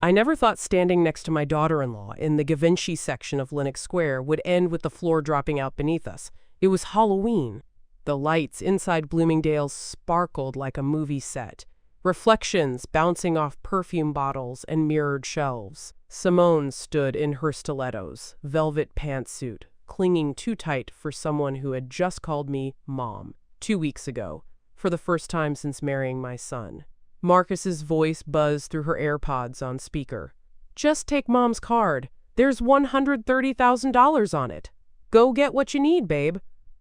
I never thought standing next to my daughter-in-law in the Givenchy section of Lenox Square would end with the floor dropping out beneath us. It was Halloween. The lights inside Bloomingdale's sparkled like a movie set, reflections bouncing off perfume bottles and mirrored shelves. Simone stood in her stilettos, velvet pantsuit, clinging too tight for someone who had just called me Mom 2 weeks ago, for the first time since marrying my son. Marcus's voice buzzed through her AirPods on speaker. "Just take Mom's card. There's $130,000 on it. Go get what you need, babe."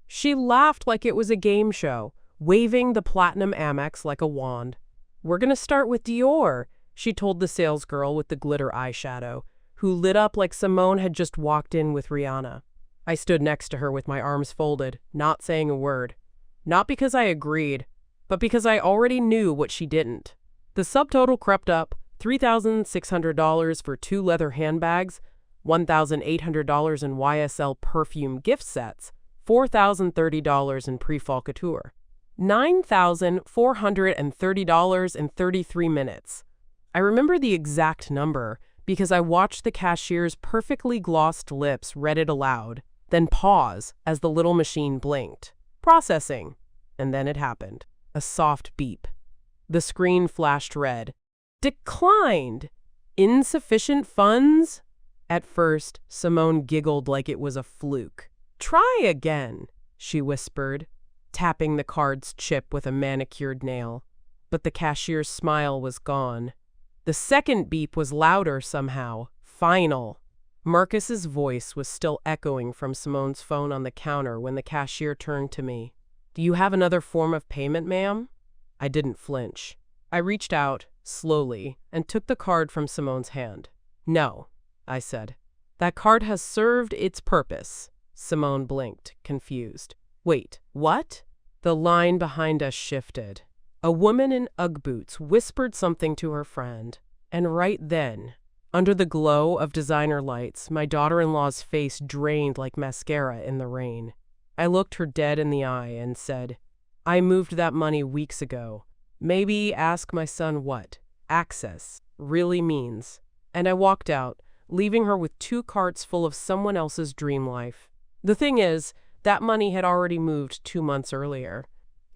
She laughed like it was a game show, waving the platinum Amex like a wand. "We're gonna start with Dior," she told the salesgirl with the glitter eyeshadow, who lit up like Simone had just walked in with Rihanna. I stood next to her with my arms folded, not saying a word. Not because I agreed, but because I already knew what she didn't. The subtotal crept up, $3,600 for 2 leather handbags, $1,800 in YSL perfume gift sets, $4,030 in pre-fall couture, $9,430 in 33 minutes. I remember the exact number because I watched the cashier's perfectly glossed lips read it aloud, then pause as the little machine blinked. Processing. And then it happened. A soft beep. The screen flashed red. Declined! Insufficient funds? At first, Simone giggled like it was a fluke. "Try again," she whispered, tapping the card's chip with a manicured nail. But the cashier's smile was gone. The second beep was louder somehow. Final. Marcus's voice was still echoing from Simone's phone on the counter when the cashier turned to me. "Do you have another form of payment, ma'am?" I didn't flinch. I reached out, slowly, and took the card from Simone's hand. "No," I said. "That card has served its purpose." Simone blinked, confused. "Wait, what?" The line behind us shifted. A woman in Ugg boots whispered something to her friend. And right then, under the glow of designer lights, my daughter-in-law's face drained like mascara in the rain. I looked her dead in the eye and said, "I moved that money weeks ago. Maybe ask my son what access really means." And I walked out, leaving her with 2 carts full of someone else's dream life. The thing is, that money had already moved 2 months earlier.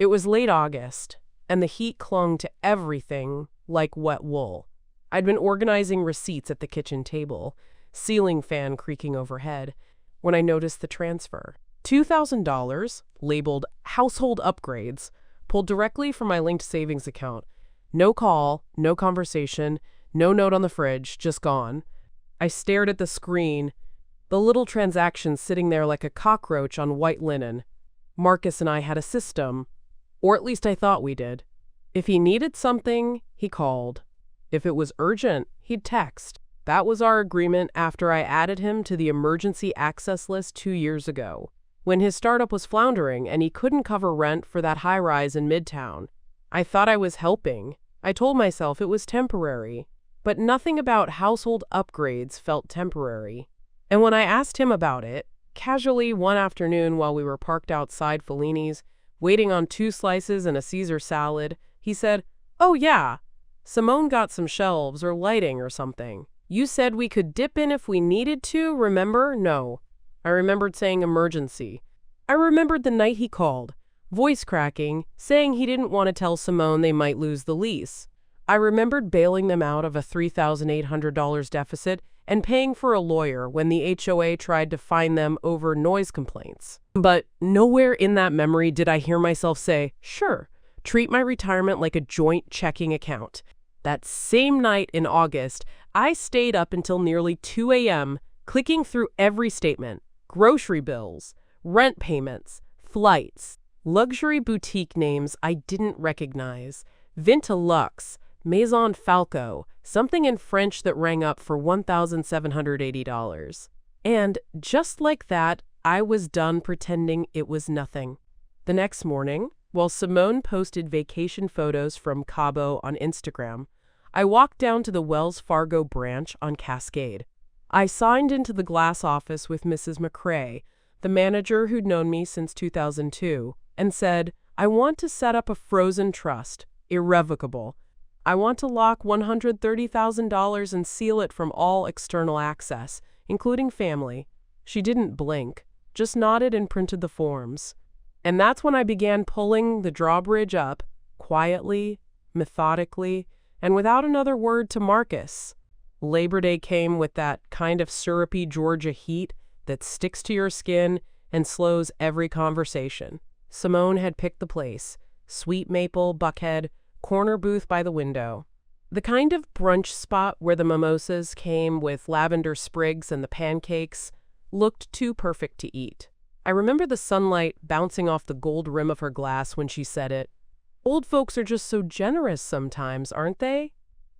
It was late August, and the heat clung to everything like wet wool. I'd been organizing receipts at the kitchen table, ceiling fan creaking overhead, when I noticed the transfer. $2,000, labeled household upgrades, pulled directly from my linked savings account. No call, no conversation, no note on the fridge, just gone. I stared at the screen, the little transaction sitting there like a cockroach on white linen. Marcus and I had a system, or at least I thought we did. If he needed something, he called. If it was urgent, he'd text. That was our agreement after I added him to the emergency access list 2 years ago, when his startup was floundering and he couldn't cover rent for that high-rise in Midtown. I thought I was helping. I told myself it was temporary. But nothing about household upgrades felt temporary. And when I asked him about it, casually one afternoon while we were parked outside Fellini's, waiting on 2 slices and a Caesar salad, he said, "Oh yeah, Simone got some shelves or lighting or something. You said we could dip in if we needed to, remember?" No. I remembered saying emergency. I remembered the night he called, voice cracking, saying he didn't want to tell Simone they might lose the lease. I remembered bailing them out of a $3,800 deficit and paying for a lawyer when the HOA tried to fine them over noise complaints. But nowhere in that memory did I hear myself say, "Sure, treat my retirement like a joint checking account." That same night in August, I stayed up until nearly 2 a.m., clicking through every statement. Grocery bills, rent payments, flights, luxury boutique names I didn't recognize, Vintilux, Maison Falco, something in French that rang up for $1,780. And just like that, I was done pretending it was nothing. The next morning, while Simone posted vacation photos from Cabo on Instagram, I walked down to the Wells Fargo branch on Cascade. I signed into the glass office with Mrs. McCrae, the manager who'd known me since 2002, and said, "I want to set up a frozen trust, irrevocable. I want to lock $130,000 and seal it from all external access, including family. She didn't blink, just nodded and printed the forms. And that's when I began pulling the drawbridge up, quietly, methodically, and without another word to Marcus. Labor Day came with that kind of syrupy Georgia heat that sticks to your skin and slows every conversation. Simone had picked the place, sweet maple, Buckhead, corner booth by the window. The kind of brunch spot where the mimosas came with lavender sprigs and the pancakes looked too perfect to eat. I remember the sunlight bouncing off the gold rim of her glass when she said it. Old folks are just so generous sometimes, aren't they?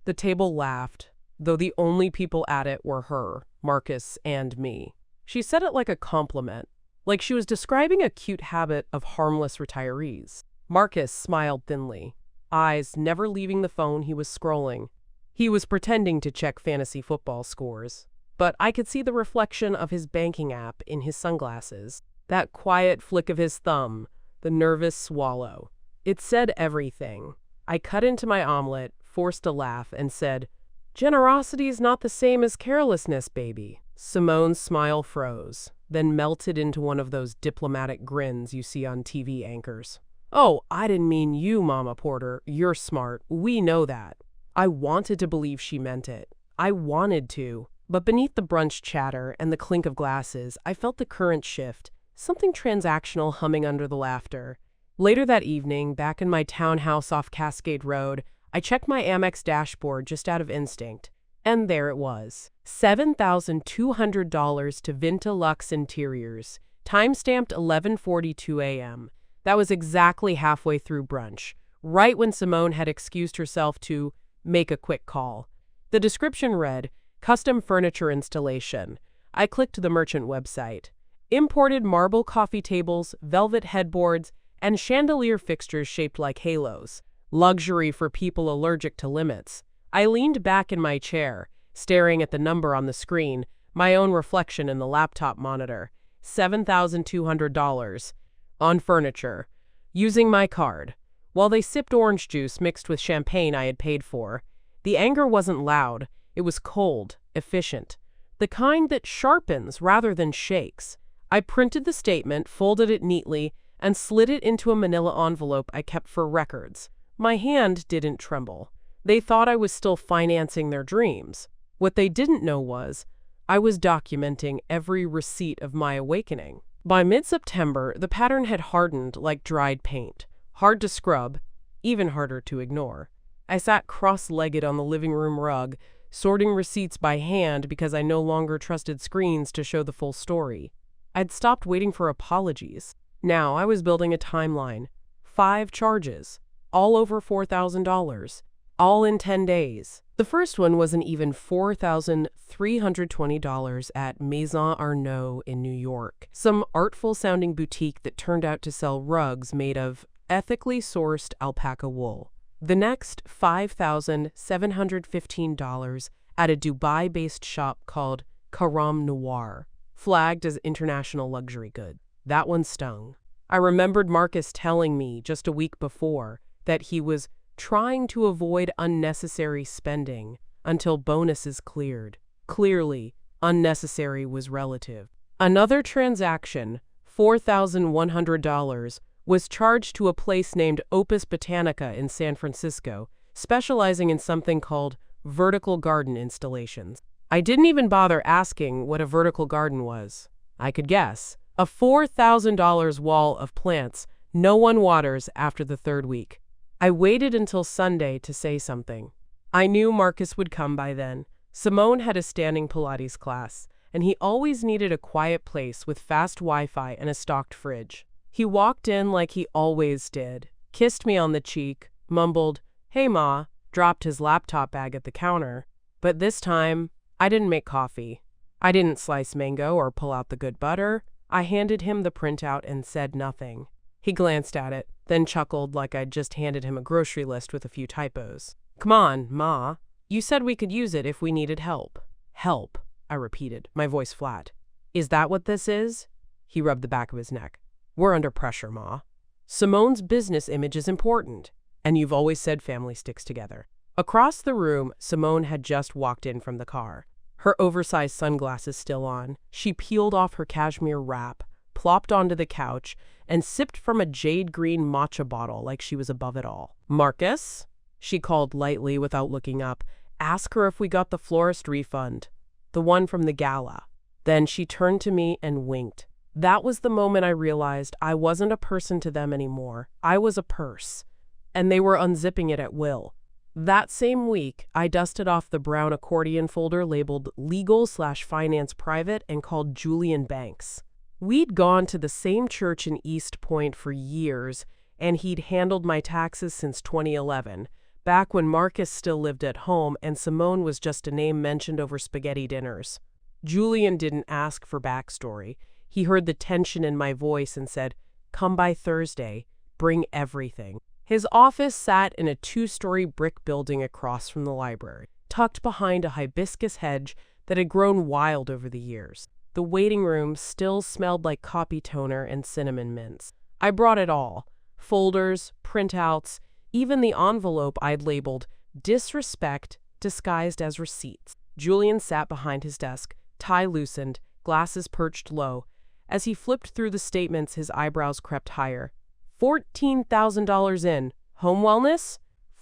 The table laughed, though the only people at it were her, Marcus, and me. She said it like a compliment, like she was describing a cute habit of harmless retirees. Marcus smiled thinly, eyes never leaving the phone he was scrolling. He was pretending to check fantasy football scores, but I could see the reflection of his banking app in his sunglasses. That quiet flick of his thumb, the nervous swallow. It said everything. I cut into my omelet, forced a laugh, and said, "Generosity is not the same as carelessness, baby." Simone's smile froze, then melted into one of those diplomatic grins you see on TV anchors. "Oh, I didn't mean you, Mama Porter. You're smart. We know that." I wanted to believe she meant it. I wanted to. But beneath the brunch chatter and the clink of glasses, I felt the current shift, something transactional humming under the laughter. Later that evening, back in my townhouse off Cascade Road, I checked my Amex dashboard just out of instinct. And there it was. $7,200 to Vinta Luxe Interiors, time-stamped 11:42 a.m. That was exactly halfway through brunch, right when Simone had excused herself to make a quick call. The description read, "Custom furniture installation." I clicked to the merchant website. Imported marble coffee tables, velvet headboards, and chandelier fixtures shaped like halos. Luxury for people allergic to limits. I leaned back in my chair, staring at the number on the screen, my own reflection in the laptop monitor. $7,200. On furniture. Using my card. While they sipped orange juice mixed with champagne I had paid for, the anger wasn't loud. It was cold, efficient. The kind that sharpens rather than shakes. I printed the statement, folded it neatly, and slid it into a manila envelope I kept for records. My hand didn't tremble. They thought I was still financing their dreams. What they didn't know was, I was documenting every receipt of my awakening. By mid-September, the pattern had hardened like dried paint. Hard to scrub, even harder to ignore. I sat cross-legged on the living room rug, sorting receipts by hand because I no longer trusted screens to show the full story. I'd stopped waiting for apologies. Now I was building a timeline. 5 charges, all over $4,000, all in 10 days. The first one was an even $4,320 at Maison Arnaud in New York, some artful-sounding boutique that turned out to sell rugs made of ethically sourced alpaca wool. The next, $5,715 at a Dubai-based shop called Karam Noir, flagged as international luxury good. That one stung. I remembered Marcus telling me just a week before that he was trying to avoid unnecessary spending until bonuses cleared. Clearly, unnecessary was relative. Another transaction, $4,100, was charged to a place named Opus Botanica in San Francisco, specializing in something called vertical garden installations. I didn't even bother asking what a vertical garden was. I could guess. A $4,000 wall of plants no one waters after the 3rd week. I waited until Sunday to say something. I knew Marcus would come by then. Simone had a standing Pilates class, and he always needed a quiet place with fast Wi-Fi and a stocked fridge. He walked in like he always did, kissed me on the cheek, mumbled, "Hey, Ma," dropped his laptop bag at the counter. But this time, I didn't make coffee. I didn't slice mango or pull out the good butter. I handed him the printout and said nothing. He glanced at it, then chuckled like I'd just handed him a grocery list with a few typos. "Come on, Ma. You said we could use it if we needed help." "Help," I repeated, my voice flat. "Is that what this is?" He rubbed the back of his neck. "We're under pressure, Ma. Simone's business image is important, and you've always said family sticks together." Across the room, Simone had just walked in from the car. Her oversized sunglasses still on, she peeled off her cashmere wrap, plopped onto the couch, and sipped from a jade-green matcha bottle like she was above it all. "Marcus?" she called lightly without looking up. "Ask her if we got the florist refund. The one from the gala." Then she turned to me and winked. That was the moment I realized I wasn't a person to them anymore. I was a purse, and they were unzipping it at will. That same week, I dusted off the brown accordion folder labeled Legal/Finance Private and called Julian Banks. We'd gone to the same church in East Point for years, and he'd handled my taxes since 2011, back when Marcus still lived at home and Simone was just a name mentioned over spaghetti dinners. Julian didn't ask for backstory. He heard the tension in my voice and said, "Come by Thursday. Bring everything." His office sat in a 2-story brick building across from the library, tucked behind a hibiscus hedge that had grown wild over the years. The waiting room still smelled like copy toner and cinnamon mints. I brought it all: folders, printouts, even the envelope I'd labeled "Disrespect" disguised as receipts. Julian sat behind his desk, tie loosened, glasses perched low. As he flipped through the statements, his eyebrows crept higher. $14,000 in. Home wellness?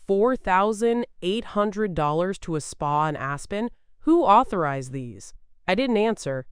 $4,800 to a spa in Aspen? Who authorized these? I didn't answer.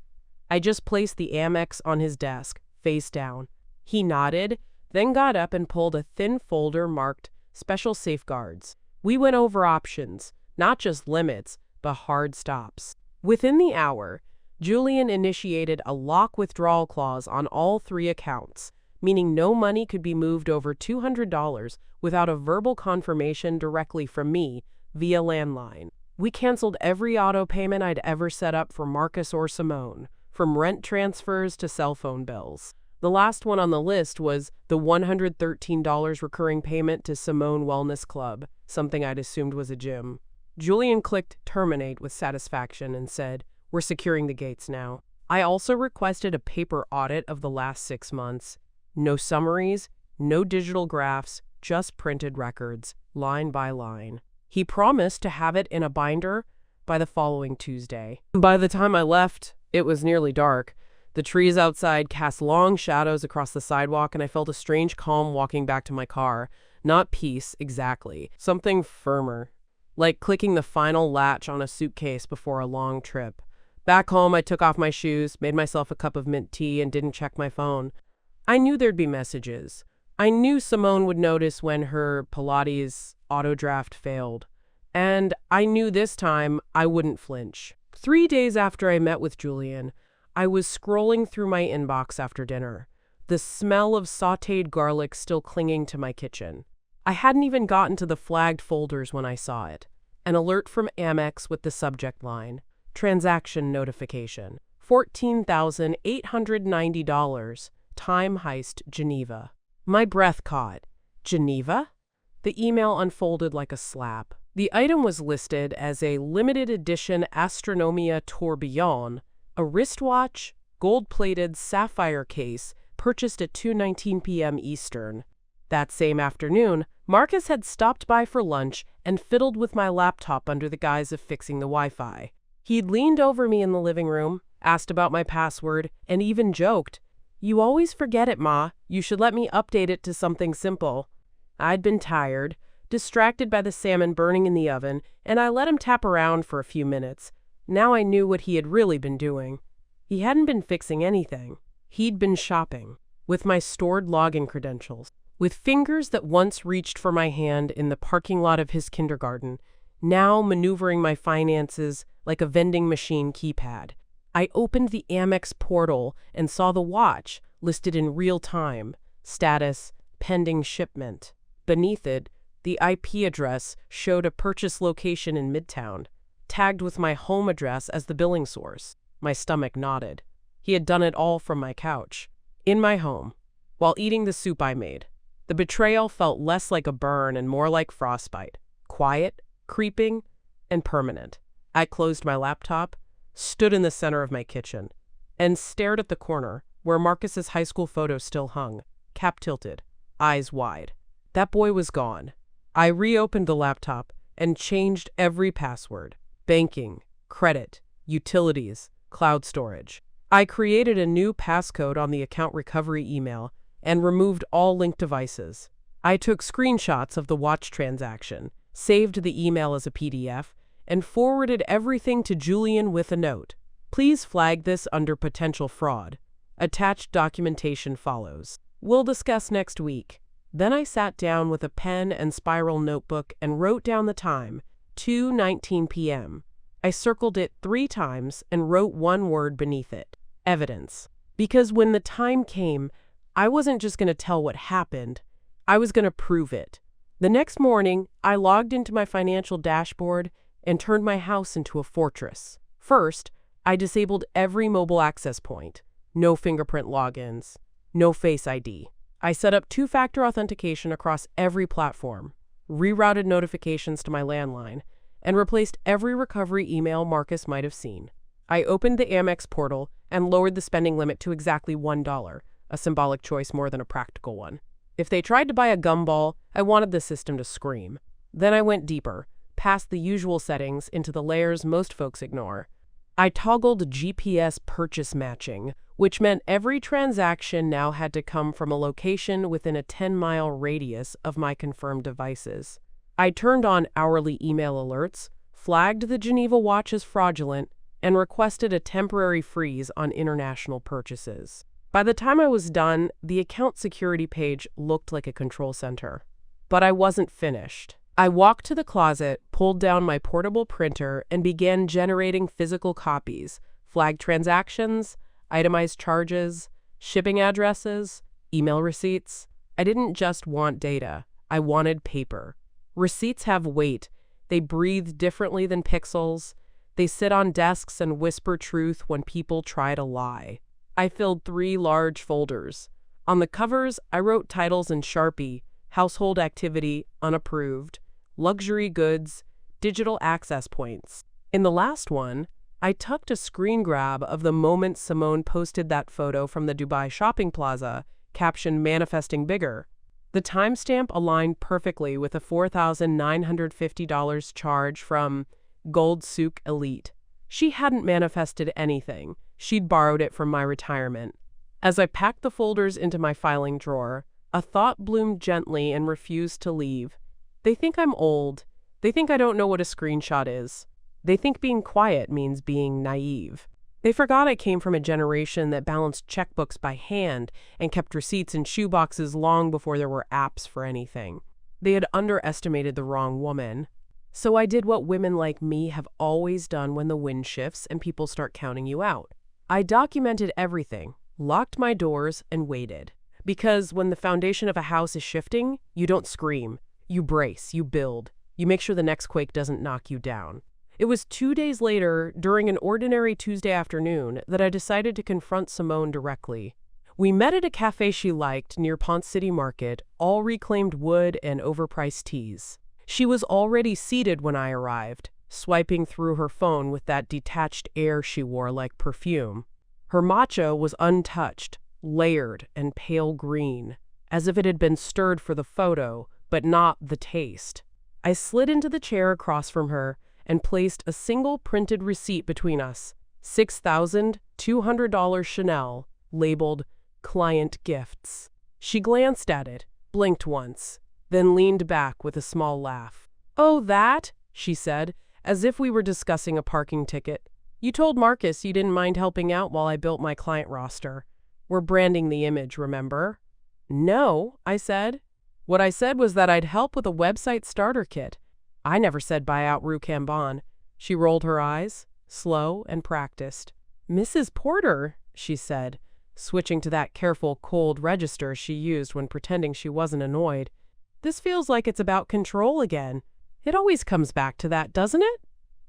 I just placed the Amex on his desk, face down. He nodded, then got up and pulled a thin folder marked Special Safeguards. We went over options, not just limits, but hard stops. Within the hour, Julian initiated a lock withdrawal clause on all 3 accounts, meaning no money could be moved over $200 without a verbal confirmation directly from me via landline. We canceled every auto payment I'd ever set up for Marcus or Simone, from rent transfers to cell phone bills. The last one on the list was the $113 recurring payment to Simone Wellness Club, something I'd assumed was a gym. Julian clicked terminate with satisfaction and said, "We're securing the gates now." I also requested a paper audit of the last 6 months. No summaries, no digital graphs, just printed records, line by line. He promised to have it in a binder by the following Tuesday. By the time I left, it was nearly dark. The trees outside cast long shadows across the sidewalk, and I felt a strange calm walking back to my car. Not peace, exactly. Something firmer, like clicking the final latch on a suitcase before a long trip. Back home, I took off my shoes, made myself a cup of mint tea, and didn't check my phone. I knew there'd be messages. I knew Simone would notice when her Pilates autodraft failed. And I knew this time I wouldn't flinch. 3 days after I met with Julian, I was scrolling through my inbox after dinner, the smell of sautéed garlic still clinging to my kitchen. I hadn't even gotten to the flagged folders when I saw it. An alert from Amex with the subject line, "Transaction notification, $14,890. Time heist, Geneva." My breath caught. Geneva? The email unfolded like a slap. The item was listed as a limited edition Astronomia Tourbillon, a wristwatch, gold-plated sapphire case, purchased at 2:19 p.m. Eastern. That same afternoon, Marcus had stopped by for lunch and fiddled with my laptop under the guise of fixing the Wi-Fi. He'd leaned over me in the living room, asked about my password, and even joked, "You always forget it, Ma. You should let me update it to something simple." I'd been tired, distracted by the salmon burning in the oven, and I let him tap around for a few minutes. Now I knew what he had really been doing. He hadn't been fixing anything. He'd been shopping, with my stored login credentials, with fingers that once reached for my hand in the parking lot of his kindergarten, now maneuvering my finances like a vending machine keypad. I opened the Amex portal and saw the watch listed in real time, status, pending shipment. Beneath it, the IP address showed a purchase location in Midtown, tagged with my home address as the billing source. My stomach nodded. He had done it all from my couch, in my home, while eating the soup I made. The betrayal felt less like a burn and more like frostbite, quiet, creeping, and permanent. I closed my laptop, stood in the center of my kitchen, and stared at the corner where Marcus's high school photo still hung, cap tilted, eyes wide. That boy was gone. I reopened the laptop and changed every password: banking, credit, utilities, cloud storage. I created a new passcode on the account recovery email and removed all linked devices. I took screenshots of the watch transaction, saved the email as a PDF, and forwarded everything to Julian with a note. Please flag this under potential fraud. Attached documentation follows. We'll discuss next week. Then I sat down with a pen and spiral notebook and wrote down the time, 2:19 p.m. I circled it 3 times and wrote one word beneath it: evidence. Because when the time came, I wasn't just going to tell what happened, I was going to prove it. The next morning, I logged into my financial dashboard and turned my house into a fortress. First, I disabled every mobile access point. No fingerprint logins. No Face ID. I set up 2-factor authentication across every platform, rerouted notifications to my landline, and replaced every recovery email Marcus might have seen. I opened the Amex portal and lowered the spending limit to exactly $1, a symbolic choice more than a practical one. If they tried to buy a gumball, I wanted the system to scream. Then I went deeper, past the usual settings into the layers most folks ignore. I toggled GPS purchase matching, which meant every transaction now had to come from a location within a 10-mile radius of my confirmed devices. I turned on hourly email alerts, flagged the Geneva watch as fraudulent, and requested a temporary freeze on international purchases. By the time I was done, the account security page looked like a control center. But I wasn't finished. I walked to the closet, pulled down my portable printer, and began generating physical copies, flagged transactions, itemized charges, shipping addresses, email receipts. I didn't just want data. I wanted paper. Receipts have weight. They breathe differently than pixels. They sit on desks and whisper truth when people try to lie. I filled 3 large folders. On the covers, I wrote titles in Sharpie: household activity, unapproved, luxury goods, digital access points. In the last one, I tucked a screen grab of the moment Simone posted that photo from the Dubai shopping plaza, captioned "Manifesting Bigger." The timestamp aligned perfectly with a $4,950 charge from Gold Souk Elite. She hadn't manifested anything. She'd borrowed it from my retirement. As I packed the folders into my filing drawer, a thought bloomed gently and refused to leave. They think I'm old. They think I don't know what a screenshot is. They think being quiet means being naive. They forgot I came from a generation that balanced checkbooks by hand and kept receipts in shoeboxes long before there were apps for anything. They had underestimated the wrong woman. So I did what women like me have always done when the wind shifts and people start counting you out. I documented everything, locked my doors, and waited. Because when the foundation of a house is shifting, you don't scream. You brace, you build. You make sure the next quake doesn't knock you down. It was 2 days later, during an ordinary Tuesday afternoon, that I decided to confront Simone directly. We met at a cafe she liked near Ponce City Market, all reclaimed wood and overpriced teas. She was already seated when I arrived, swiping through her phone with that detached air she wore like perfume. Her matcha was untouched, layered and pale green, as if it had been stirred for the photo, but not the taste. I slid into the chair across from her and placed a single printed receipt between us, $6,200 Chanel, labeled Client Gifts. She glanced at it, blinked once, then leaned back with a small laugh. "Oh, that?" she said, as if we were discussing a parking ticket. "You told Marcus you didn't mind helping out while I built my client roster. We're branding the image, remember?" "No," I said. "What I said was that I'd help with a website starter kit. I never said buy out Rue Cambon." She rolled her eyes, slow and practiced. "Mrs. Porter," she said, switching to that careful cold register she used when pretending she wasn't annoyed. "This feels like it's about control again. It always comes back to that, doesn't it?"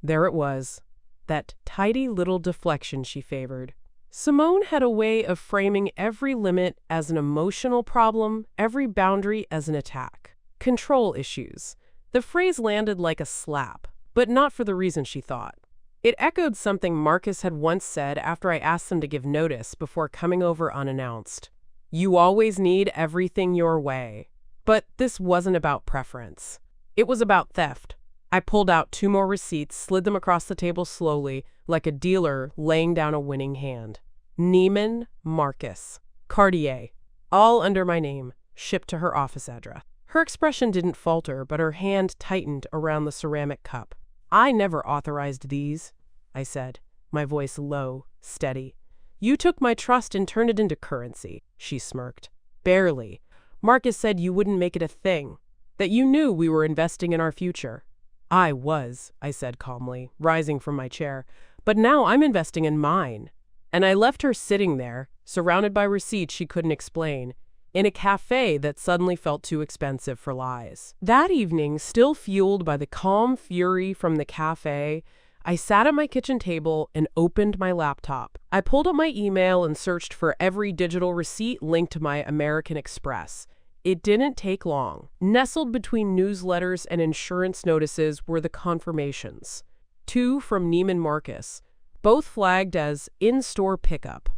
There it was, that tidy little deflection she favored. Simone had a way of framing every limit as an emotional problem, every boundary as an attack. Control issues. The phrase landed like a slap, but not for the reason she thought. It echoed something Marcus had once said after I asked them to give notice before coming over unannounced. "You always need everything your way." But this wasn't about preference. It was about theft. I pulled out 2 more receipts, slid them across the table slowly, like a dealer laying down a winning hand. Neiman Marcus, Cartier, all under my name, shipped to her office address. Her expression didn't falter, but her hand tightened around the ceramic cup. "I never authorized these," I said, my voice low, steady. "You took my trust and turned it into currency," she smirked. "Barely. Marcus said you wouldn't make it a thing, that you knew we were investing in our future." "I was," I said calmly, rising from my chair, "but now I'm investing in mine." And I left her sitting there, surrounded by receipts she couldn't explain, in a cafe that suddenly felt too expensive for lies. That evening, still fueled by the calm fury from the cafe, I sat at my kitchen table and opened my laptop. I pulled up my email and searched for every digital receipt linked to my American Express. It didn't take long. Nestled between newsletters and insurance notices were the confirmations. 2 from Neiman Marcus, both flagged as in-store pickup.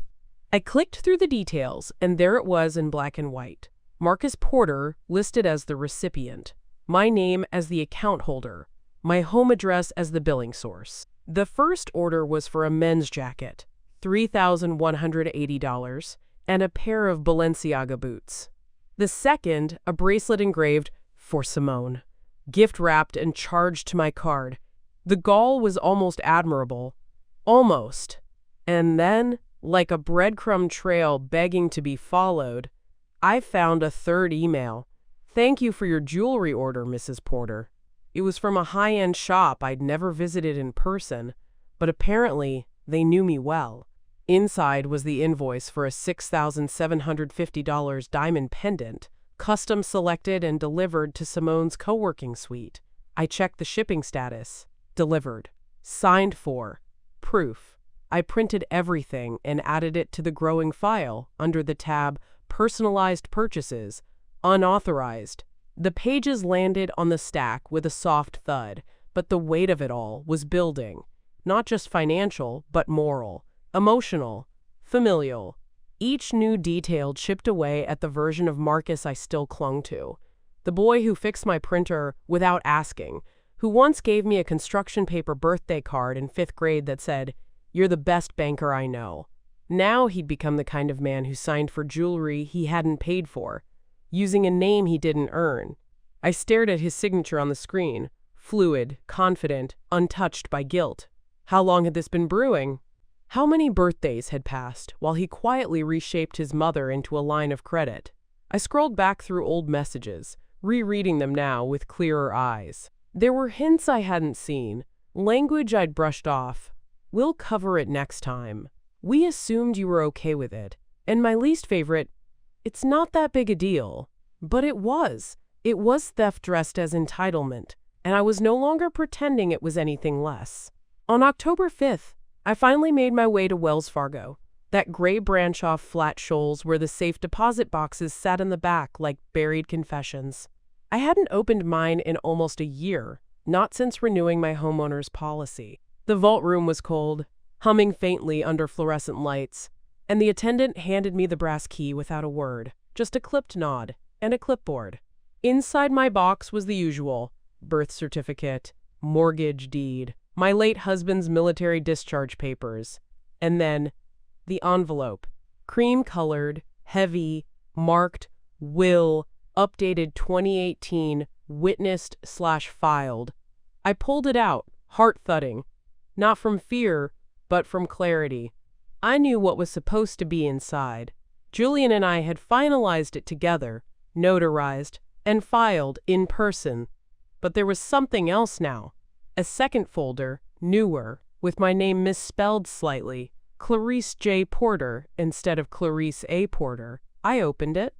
I clicked through the details, and there it was in black and white. Marcus Porter listed as the recipient, my name as the account holder, my home address as the billing source. The first order was for a men's jacket, $3,180, and a pair of Balenciaga boots. The second, a bracelet engraved, "For Simone," gift-wrapped and charged to my card. The gall was almost admirable. Almost. And then, like a breadcrumb trail begging to be followed, I found a third email. "Thank you for your jewelry order, Mrs. Porter." It was from a high-end shop I'd never visited in person, but apparently they knew me well. Inside was the invoice for a $6,750 diamond pendant, custom selected and delivered to Simone's co-working suite. I checked the shipping status. Delivered. Signed for. Proof. I printed everything and added it to the growing file under the tab Personalized Purchases, Unauthorized. The pages landed on the stack with a soft thud, but the weight of it all was building. Not just financial, but moral, emotional, familial. Each new detail chipped away at the version of Marcus I still clung to. The boy who fixed my printer without asking, who once gave me a construction paper birthday card in 5th grade that said, "You're the best banker I know." Now he'd become the kind of man who signed for jewelry he hadn't paid for, using a name he didn't earn. I stared at his signature on the screen, fluid, confident, untouched by guilt. How long had this been brewing? How many birthdays had passed while he quietly reshaped his mother into a line of credit? I scrolled back through old messages, rereading them now with clearer eyes. There were hints I hadn't seen, language I'd brushed off. "We'll cover it next time. We assumed you were okay with it." And my least favorite, "It's not that big a deal." But it was. It was theft dressed as entitlement, and I was no longer pretending it was anything less. On October 5th, I finally made my way to Wells Fargo, that gray branch off Flat Shoals where the safe deposit boxes sat in the back like buried confessions. I hadn't opened mine in almost a year, not since renewing my homeowner's policy. The vault room was cold, humming faintly under fluorescent lights, and the attendant handed me the brass key without a word, just a clipped nod and a clipboard. Inside my box was the usual: birth certificate, mortgage deed, my late husband's military discharge papers, and then the envelope, cream-colored, heavy, marked, will, updated 2018, witnessed/filed. I pulled it out, heart thudding, not from fear, but from clarity. I knew what was supposed to be inside. Julian and I had finalized it together, notarized, and filed in person. But there was something else now. A second folder, newer, with my name misspelled slightly, Clarice J. Porter instead of Clarice A. Porter. I opened it.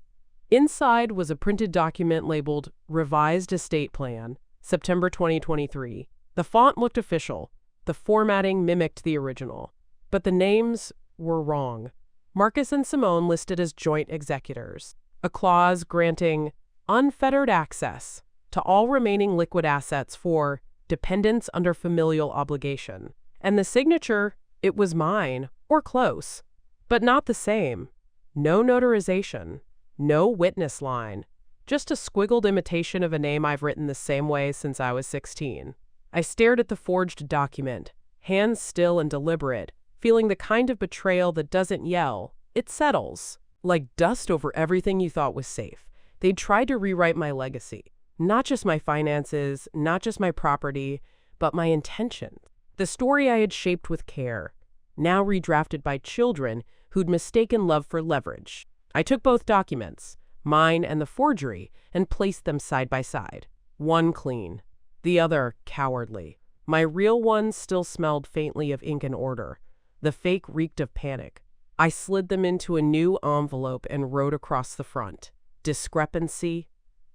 Inside was a printed document labeled Revised Estate Plan, September 2023. The font looked official. The formatting mimicked the original. But the names were wrong. Marcus and Simone listed as joint executors. A clause granting unfettered access to all remaining liquid assets for dependents under familial obligation. And the signature, it was mine, or close, but not the same. No notarization, no witness line, just a squiggled imitation of a name I've written the same way since I was 16. I stared at the forged document, hands still and deliberate, feeling the kind of betrayal that doesn't yell, it settles. Like dust over everything you thought was safe. They'd tried to rewrite my legacy. Not just my finances, not just my property, but my intentions. The story I had shaped with care, now redrafted by children who'd mistaken love for leverage. I took both documents, mine and the forgery, and placed them side by side. One clean, the other cowardly. My real one still smelled faintly of ink and order. The fake reeked of panic. I slid them into a new envelope and wrote across the front, discrepancy,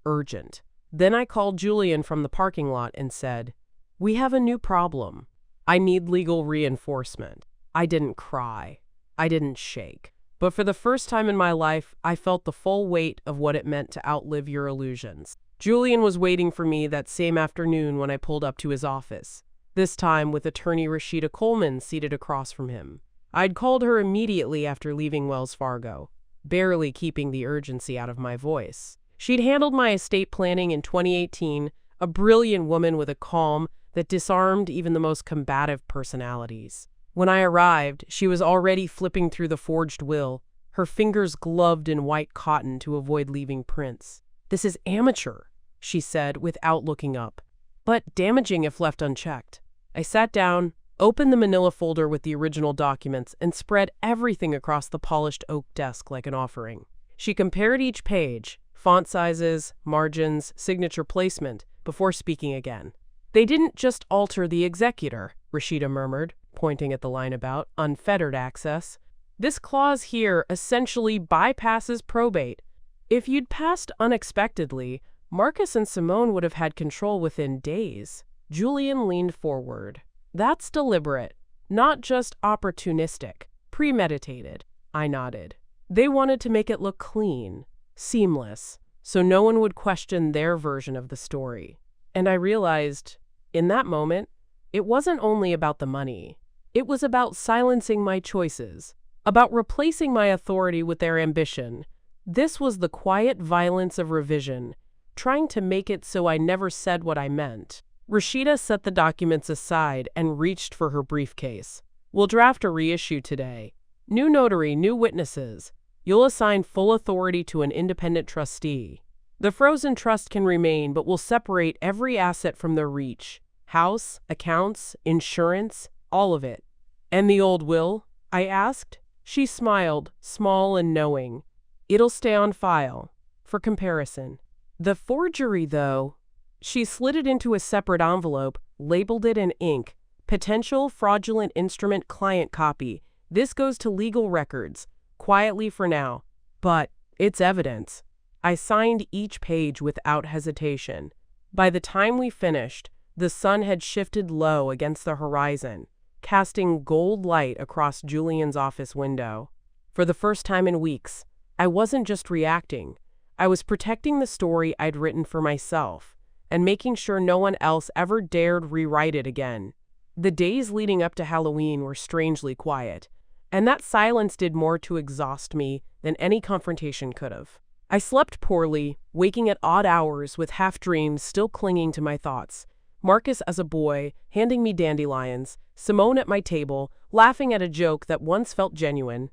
urgent. Then I called Julian from the parking lot and said, "We have a new problem. I need legal reinforcement." I didn't cry. I didn't shake. But for the first time in my life, I felt the full weight of what it meant to outlive your illusions. Julian was waiting for me that same afternoon when I pulled up to his office, this time with attorney Rashida Coleman seated across from him. I'd called her immediately after leaving Wells Fargo, barely keeping the urgency out of my voice. She'd handled my estate planning in 2018, a brilliant woman with a calm that disarmed even the most combative personalities. When I arrived, she was already flipping through the forged will, her fingers gloved in white cotton to avoid leaving prints. "This is amateur," she said without looking up, "but damaging if left unchecked." I sat down, opened the manila folder with the original documents, and spread everything across the polished oak desk like an offering. She compared each page, font sizes, margins, signature placement, before speaking again. "They didn't just alter the executor," Rashida murmured, pointing at the line about unfettered access. "This clause here essentially bypasses probate. If you'd passed unexpectedly, Marcus and Simone would have had control within days." Julian leaned forward. "That's deliberate, not just opportunistic, premeditated." I nodded. "They wanted to make it look clean, seamless, so no one would question their version of the story." And I realized, in that moment, it wasn't only about the money. It was about silencing my choices, about replacing my authority with their ambition. This was the quiet violence of revision, trying to make it so I never said what I meant. Rashida set the documents aside and reached for her briefcase. "We'll draft a reissue today. New notary, new witnesses. You'll assign full authority to an independent trustee. The frozen trust can remain, but we'll separate every asset from their reach. House, accounts, insurance, all of it." "And the old will?" I asked. She smiled, small and knowing. "It'll stay on file, for comparison. The forgery, though." She slid it into a separate envelope, labeled it in ink, "Potential fraudulent instrument client copy. This goes to legal records, quietly for now. But it's evidence." I signed each page without hesitation. By the time we finished, the sun had shifted low against the horizon, casting gold light across Julian's office window. For the first time in weeks, I wasn't just reacting. I was protecting the story I'd written for myself, and making sure no one else ever dared rewrite it again. The days leading up to Halloween were strangely quiet, and that silence did more to exhaust me than any confrontation could have. I slept poorly, waking at odd hours with half-dreams still clinging to my thoughts. Marcus as a boy, handing me dandelions, Simone at my table, laughing at a joke that once felt genuine.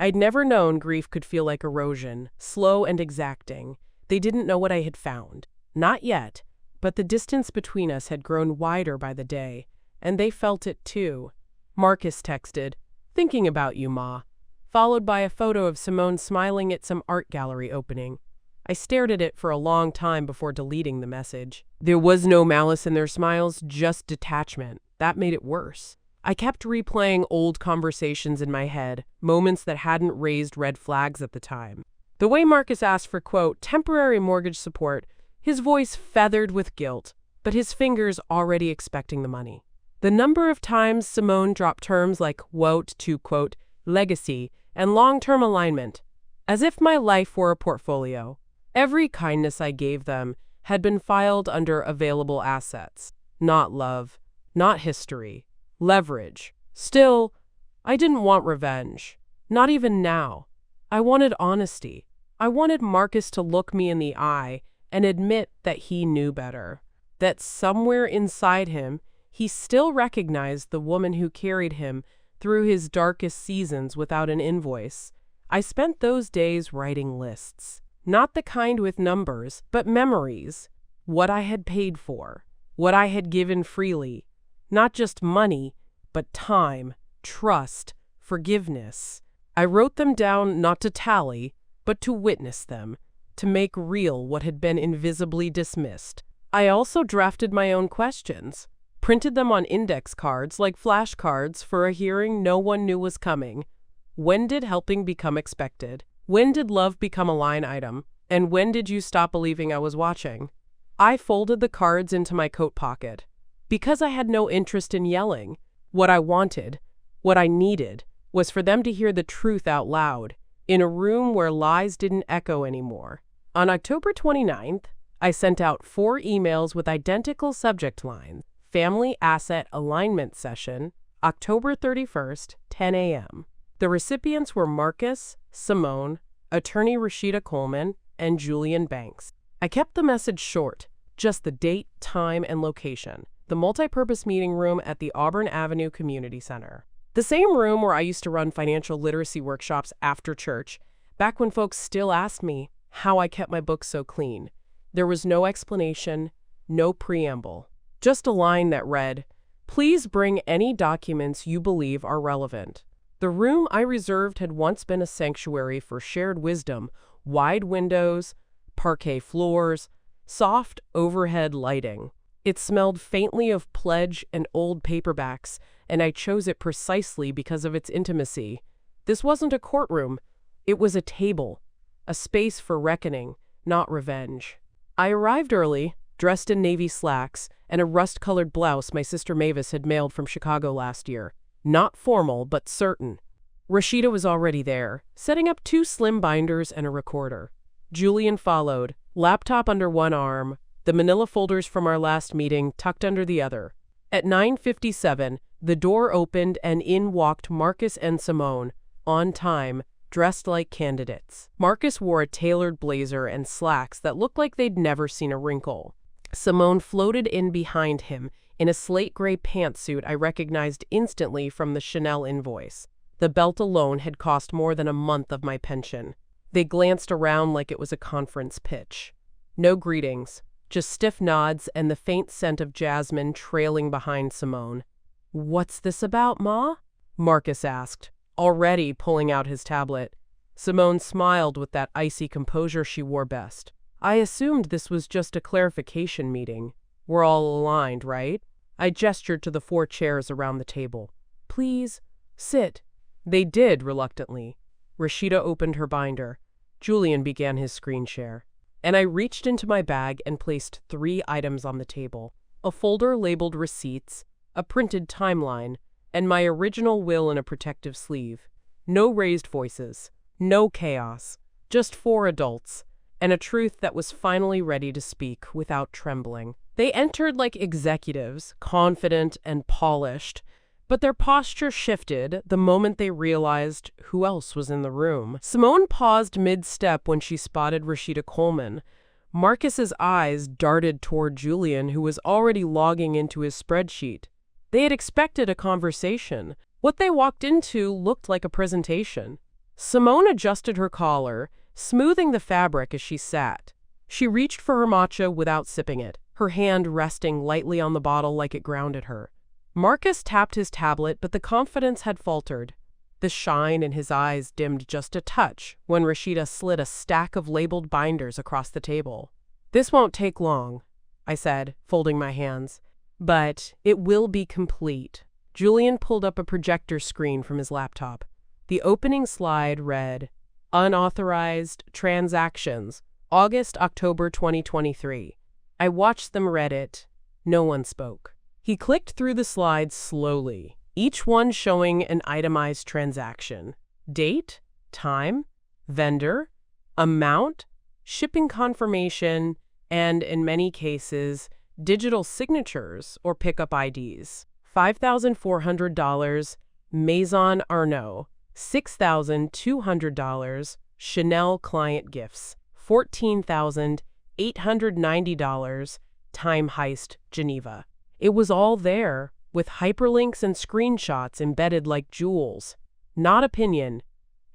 I'd never known grief could feel like erosion, slow and exacting. They didn't know what I had found. Not yet, but the distance between us had grown wider by the day, and they felt it too. Marcus texted, "Thinking about you, Ma," followed by a photo of Simone smiling at some art gallery opening. I stared at it for a long time before deleting the message. There was no malice in their smiles, just detachment. That made it worse. I kept replaying old conversations in my head, moments that hadn't raised red flags at the time. The way Marcus asked for, quote, temporary mortgage support, his voice feathered with guilt, but his fingers already expecting the money. The number of times Simone dropped terms like quote to, quote, legacy and long-term alignment, as if my life were a portfolio. Every kindness I gave them had been filed under available assets, not love, not history, leverage. Still, I didn't want revenge, not even now. I wanted honesty. I wanted Marcus to look me in the eye and admit that he knew better. that somewhere inside him, he still recognized the woman who carried him through his darkest seasons without an invoice. I spent those days writing lists. Not the kind with numbers, but memories. What I had paid for. What I had given freely. Not just money, but time, trust, forgiveness. I wrote them down not to tally, but to witness them, to make real what had been invisibly dismissed. I also drafted my own questions, printed them on index cards like flashcards for a hearing no one knew was coming. When did helping become expected? When did love become a line item? And when did you stop believing I was watching? I folded the cards into my coat pocket. Because I had no interest in yelling. What I wanted, what I needed, was for them to hear the truth out loud, in a room where lies didn't echo anymore. On October 29th, I sent out 4 emails with identical subject lines. Family Asset Alignment Session, October 31st, 10 a.m. The recipients were Marcus, Simone, attorney Rashida Coleman, and Julian Banks. I kept the message short, just the date, time, and location. The multipurpose meeting room at the Auburn Avenue Community Center. The same room where I used to run financial literacy workshops after church, back when folks still asked me how I kept my books so clean. There was no explanation, no preamble, just a line that read, "Please bring any documents you believe are relevant." The room I reserved had once been a sanctuary for shared wisdom, wide windows, parquet floors, soft overhead lighting. It smelled faintly of pledge and old paperbacks, and I chose it precisely because of its intimacy. This wasn't a courtroom. It was a table, a space for reckoning, not revenge. I arrived early, dressed in navy slacks and a rust-colored blouse my sister Mavis had mailed from Chicago last year. Not formal, but certain. Rashida was already there, setting up 2 slim binders and a recorder. Julian followed, laptop under one arm, the manila folders from our last meeting tucked under the other. At 9:57, the door opened and in walked Marcus and Simone, on time, dressed like candidates. Marcus wore a tailored blazer and slacks that looked like they'd never seen a wrinkle. Simone floated in behind him in a slate gray pantsuit I recognized instantly from the Chanel invoice. The belt alone had cost more than a month of my pension. They glanced around like it was a conference pitch. No greetings. Just stiff nods and the faint scent of jasmine trailing behind Simone. "What's this about, Ma?" Marcus asked, already pulling out his tablet. Simone smiled with that icy composure she wore best. "I assumed this was just a clarification meeting. We're all aligned, right?" I gestured to the 4 chairs around the table. "Please, sit." They did, reluctantly. Rashida opened her binder. Julian began his screen share. And I reached into my bag and placed 3 items on the table. A folder labeled receipts, a printed timeline, and my original will in a protective sleeve. No raised voices, no chaos, just 4 adults, and a truth that was finally ready to speak without trembling. They entered like executives, confident and polished, but their posture shifted the moment they realized who else was in the room. Simone paused mid-step when she spotted Rashida Coleman. Marcus's eyes darted toward Julian, who was already logging into his spreadsheet. They had expected a conversation. What they walked into looked like a presentation. Simone adjusted her collar, smoothing the fabric as she sat. She reached for her matcha without sipping it, her hand resting lightly on the bottle like it grounded her. Marcus tapped his tablet, but the confidence had faltered. The shine in his eyes dimmed just a touch when Rashida slid a stack of labeled binders across the table. "This won't take long," I said, folding my hands. "But it will be complete." Julian pulled up a projector screen from his laptop. The opening slide read, "Unauthorized transactions, August-October 2023. I watched them read it. No one spoke. He clicked through the slides slowly, each one showing an itemized transaction. Date, time, vendor, amount, shipping confirmation, and, in many cases, digital signatures or pickup IDs. $5,400, Maison Arnaud. $6,200, Chanel client gifts. $14,890, Time Heist, Geneva. It was all there, with hyperlinks and screenshots embedded like jewels. Not opinion,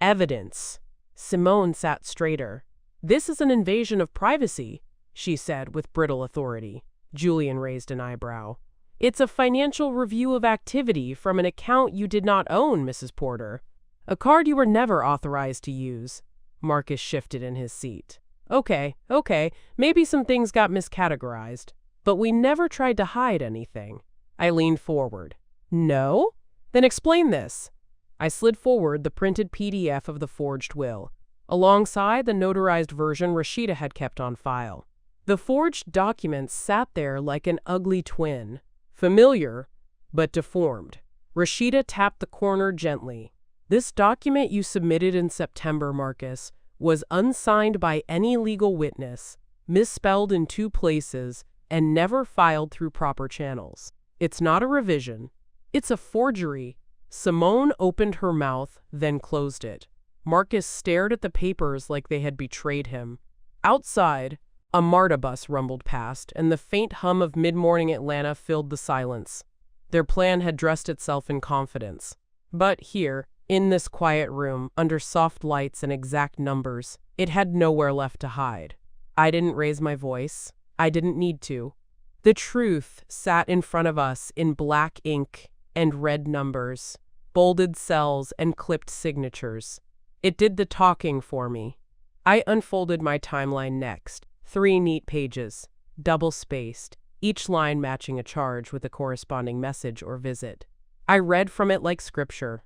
evidence. Simone sat straighter. "This is an invasion of privacy," she said with brittle authority. Julian raised an eyebrow. "It's a financial review of activity from an account you did not own, Mrs. Porter. A card you were never authorized to use." Marcus shifted in his seat. Okay, maybe some things got miscategorized. But we never tried to hide anything." I leaned forward. "No? Then explain this." I slid forward the printed PDF of the forged will, alongside the notarized version Rashida had kept on file. The forged document sat there like an ugly twin, familiar, but deformed. Rashida tapped the corner gently. "This document you submitted in September, Marcus, was unsigned by any legal witness, misspelled in 2 places, and never filed through proper channels. It's not a revision. It's a forgery." Simone opened her mouth, then closed it. Marcus stared at the papers like they had betrayed him. Outside, a MARTA bus rumbled past, and the faint hum of mid-morning Atlanta filled the silence. Their plan had dressed itself in confidence. But here, in this quiet room, under soft lights and exact numbers, it had nowhere left to hide. I didn't raise my voice. I didn't need to. The truth sat in front of us in black ink and red numbers, bolded cells and clipped signatures. It did the talking for me. I unfolded my timeline next. 3 neat pages, double-spaced, each line matching a charge with a corresponding message or visit. I read from it like scripture.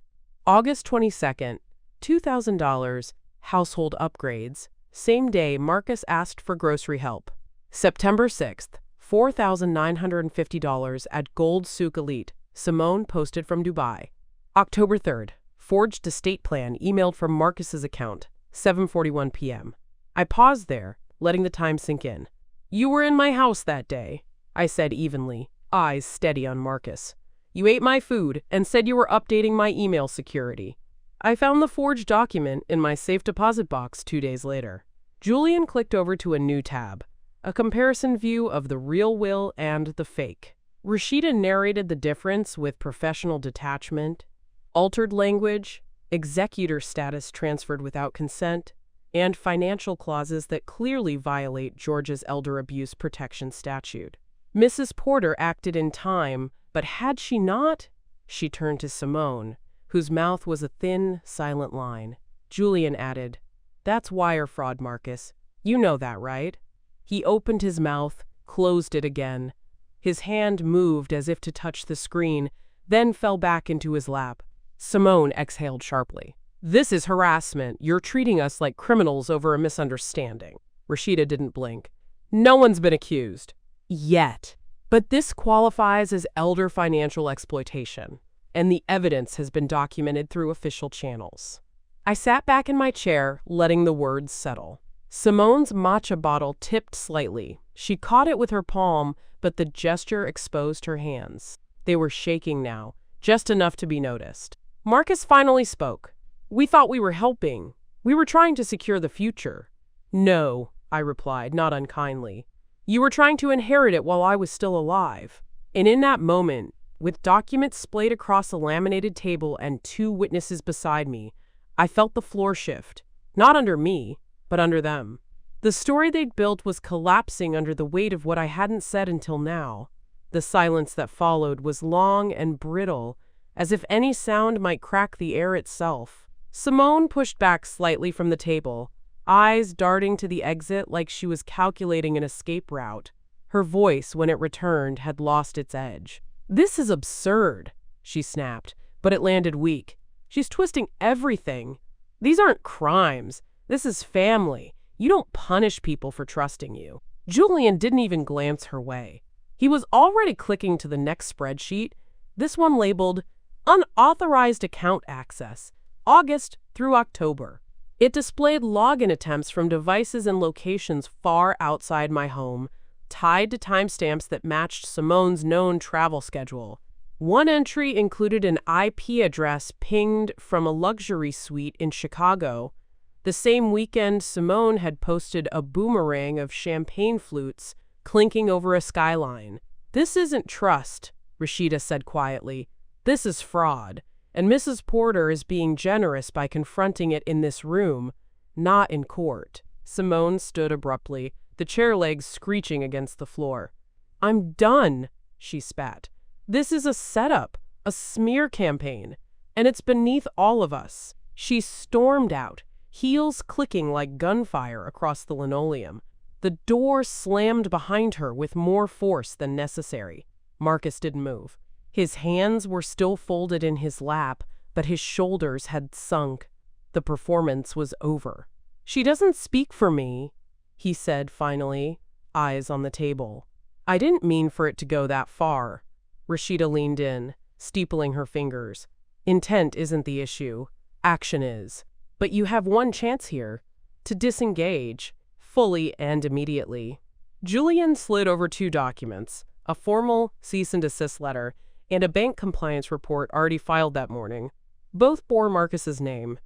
August 22nd, $2,000, household upgrades. Same day Marcus asked for grocery help. September 6th, $4,950 at Gold Souk Elite. Simone posted from Dubai. October 3rd, forged estate plan emailed from Marcus's account, 7:41 p.m. I paused there, letting the time sink in. "You were in my house that day," I said evenly, eyes steady on Marcus. "You ate my food and said you were updating my email security. I found the forged document in my safe deposit box 2 days later." Julian clicked over to a new tab, a comparison view of the real will and the fake. Rashida narrated the difference with professional detachment, altered language, executor status transferred without consent, and financial clauses that clearly violate Georgia's elder abuse protection statute. Mrs. Porter acted in time, but had she not? She turned to Simone, whose mouth was a thin, silent line. Julian added, "That's wire fraud, Marcus. You know that, right?" He opened his mouth, closed it again. His hand moved as if to touch the screen, then fell back into his lap. Simone exhaled sharply. "This is harassment. You're treating us like criminals over a misunderstanding." Rashida didn't blink. "No one's been accused. Yet. But this qualifies as elder financial exploitation, and the evidence has been documented through official channels." I sat back in my chair, letting the words settle. Simone's matcha bottle tipped slightly. She caught it with her palm, but the gesture exposed her hands. They were shaking now, just enough to be noticed. Marcus finally spoke. "We thought we were helping. We were trying to secure the future." "No," I replied, not unkindly. "You were trying to inherit it while I was still alive." And in that moment, with documents splayed across a laminated table and 2 witnesses beside me, I felt the floor shift. Not under me, but under them. The story they'd built was collapsing under the weight of what I hadn't said until now. The silence that followed was long and brittle, as if any sound might crack the air itself. Simone pushed back slightly from the table, eyes darting to the exit like she was calculating an escape route. Her voice, when it returned, had lost its edge. "This is absurd," she snapped, but it landed weak. "She's twisting everything. These aren't crimes. This is family. You don't punish people for trusting you." Julian didn't even glance her way. He was already clicking to the next spreadsheet, this one labeled Unauthorized Account Access, August through October. It displayed login attempts from devices and locations far outside my home, tied to timestamps that matched Simone's known travel schedule. One entry included an IP address pinged from a luxury suite in Chicago. The same weekend, Simone had posted a boomerang of champagne flutes clinking over a skyline. "This isn't trust," Rashida said quietly. "This is fraud, and Mrs. Porter is being generous by confronting it in this room, not in court." Simone stood abruptly, the chair legs screeching against the floor. "I'm done," she spat. "This is a setup, a smear campaign, and it's beneath all of us." She stormed out, heels clicking like gunfire across the linoleum. The door slammed behind her with more force than necessary. Marcus didn't move. His hands were still folded in his lap, but his shoulders had sunk. The performance was over. "She doesn't speak for me," he said finally, eyes on the table. "I didn't mean for it to go that far." Rashida leaned in, steepling her fingers. "Intent isn't the issue. Action is. But you have one chance here, to disengage, fully and immediately." Julian slid over 2 documents, a formal cease and desist letter and a bank compliance report already filed that morning. Both bore Marcus's name.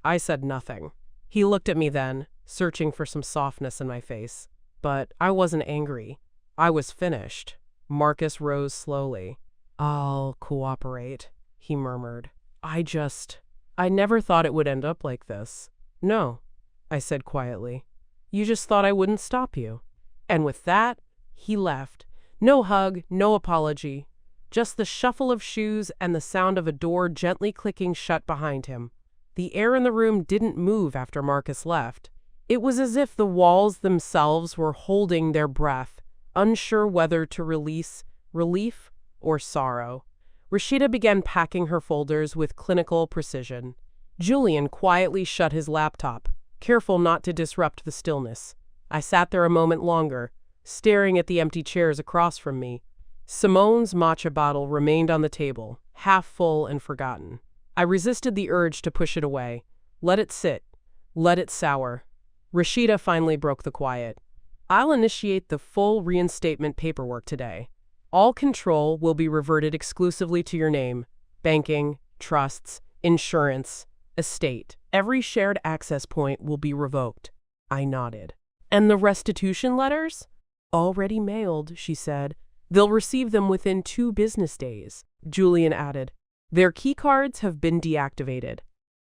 I said nothing. He looked at me then, searching for some softness in my face. But I wasn't angry. I was finished. Marcus rose slowly. "I'll cooperate," he murmured. I never thought it would end up like this." "No," I said quietly. "You just thought I wouldn't stop you." And with that, he left. No hug, no apology. Just the shuffle of shoes and the sound of a door gently clicking shut behind him. The air in the room didn't move after Marcus left. It was as if the walls themselves were holding their breath, unsure whether to release relief or sorrow. Rashida began packing her folders with clinical precision. Julian quietly shut his laptop, careful not to disrupt the stillness. I sat there a moment longer, staring at the empty chairs across from me. Simone's matcha bottle remained on the table, half full and forgotten. I resisted the urge to push it away. Let it sit. Let it sour. Rashida finally broke the quiet. "I'll initiate the full reinstatement paperwork today. All control will be reverted exclusively to your name. Banking, trusts, insurance, estate. Every shared access point will be revoked." I nodded. "And the restitution letters?" "Already mailed," she said. "They'll receive them within 2 business days." Julian added, "Their keycards have been deactivated.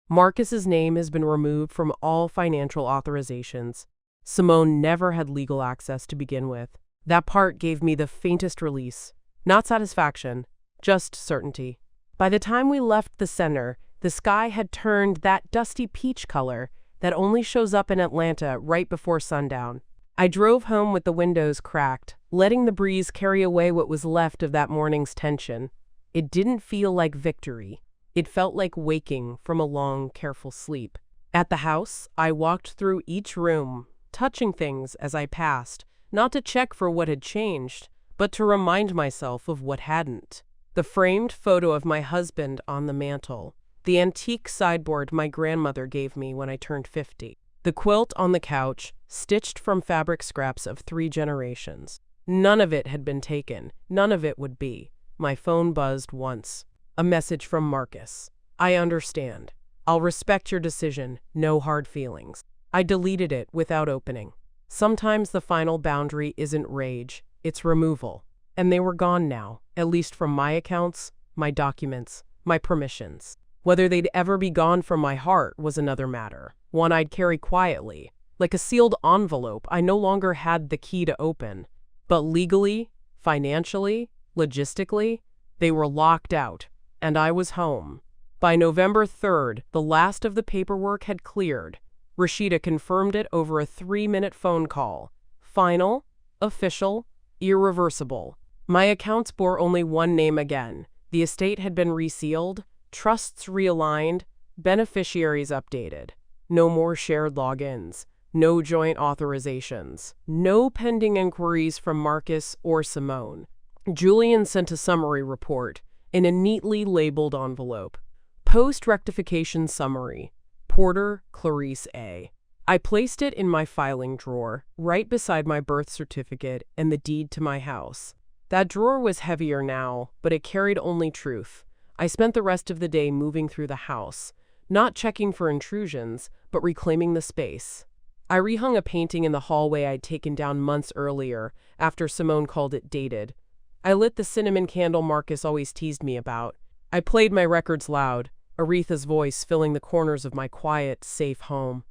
Marcus's name has been removed from all financial authorizations. Simone never had legal access to begin with. That part gave me the faintest release. Not satisfaction, just certainty." By the time we left the center, the sky had turned that dusty peach color that only shows up in Atlanta right before sundown. I drove home with the windows cracked, letting the breeze carry away what was left of that morning's tension. It didn't feel like victory. It felt like waking from a long, careful sleep. At the house, I walked through each room, touching things as I passed, not to check for what had changed, but to remind myself of what hadn't. The framed photo of my husband on the mantel, the antique sideboard my grandmother gave me when I turned 50, the quilt on the couch, stitched from fabric scraps of 3 generations. None of it had been taken. None of it would be. My phone buzzed once. A message from Marcus. "I understand. I'll respect your decision. No hard feelings." I deleted it without opening. Sometimes the final boundary isn't rage, it's removal. And they were gone now, at least from my accounts, my documents, my permissions. Whether they'd ever be gone from my heart was another matter, one I'd carry quietly. Like a sealed envelope I no longer had the key to open. But legally, financially, logistically, they were locked out, and I was home. By November 3rd, the last of the paperwork had cleared. Rashida confirmed it over a 3-minute phone call. Final, official, irreversible. My accounts bore only one name again. The estate had been resealed, trusts realigned, beneficiaries updated. No more shared logins. No joint authorizations. No pending inquiries from Marcus or Simone. Julian sent a summary report in a neatly labeled envelope. Post-rectification summary. Porter Clarice A. I placed it in my filing drawer, right beside my birth certificate and the deed to my house. That drawer was heavier now, but it carried only truth. I spent the rest of the day moving through the house, not checking for intrusions, but reclaiming the space. I rehung a painting in the hallway I'd taken down months earlier, after Simone called it dated. I lit the cinnamon candle Marcus always teased me about. I played my records loud, Aretha's voice filling the corners of my quiet, safe home.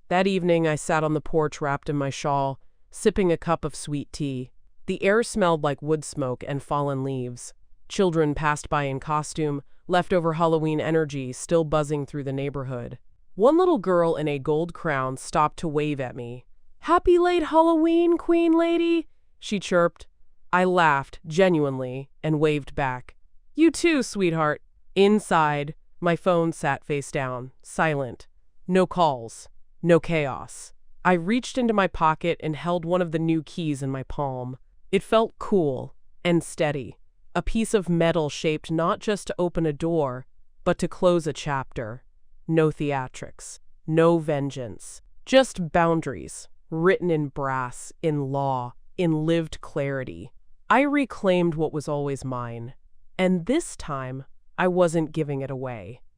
That evening, I sat on the porch wrapped in my shawl, sipping a cup of sweet tea. The air smelled like wood smoke and fallen leaves. Children passed by in costume, leftover Halloween energy still buzzing through the neighborhood. One little girl in a gold crown stopped to wave at me. "Happy late Halloween, Queen Lady," she chirped. I laughed, genuinely, and waved back. "You too, sweetheart." Inside, my phone sat face down, silent. No calls, no chaos. I reached into my pocket and held one of the new keys in my palm. It felt cool and steady, a piece of metal shaped not just to open a door, but to close a chapter. No theatrics, no vengeance, just boundaries, written in brass, in law, in lived clarity. I reclaimed what was always mine, and this time I wasn't giving it away.